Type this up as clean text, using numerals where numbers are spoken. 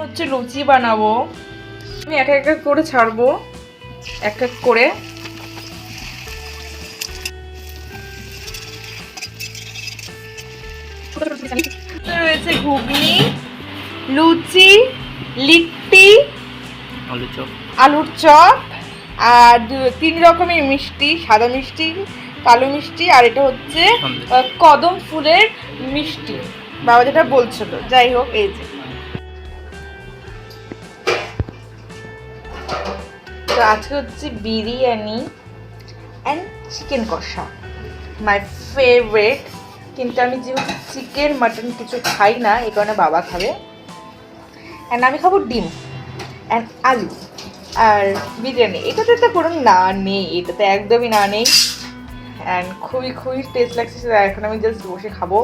হচ্ছে লুচি বানাবো। আমি এক এক করে ছাড়বো, এক এক করে। রয়েছে ঘুগনি, লুচি, লিট্টি, আলুর চপ আর 3 রকমের মিষ্টি, সাদা মিষ্টি, কালো মিষ্টি আর এটা হচ্ছে কদম ফুলের মিষ্টি, বাবা যেটা বলছিল। যাই হোক, এই যে তো আজকে হচ্ছে বিরিয়ানি অ্যান্ড চিকেন কষা, মাই ফেভারিট। কিন্তু আমি যেহেতু চিকেন মাটন কিছু খাই না, এই কারণে বাবা খাবে। অ্যান্ড আমি খাবো ডিম অ্যান্ড আলু আর বিরিয়ানি। এটাতে তো কোনো না নেই, এটাতে একদমই না নেই। অ্যান্ড খুবই খুবই টেস্ট লাগছে। এখন আমি জাস্ট বসে খাবো।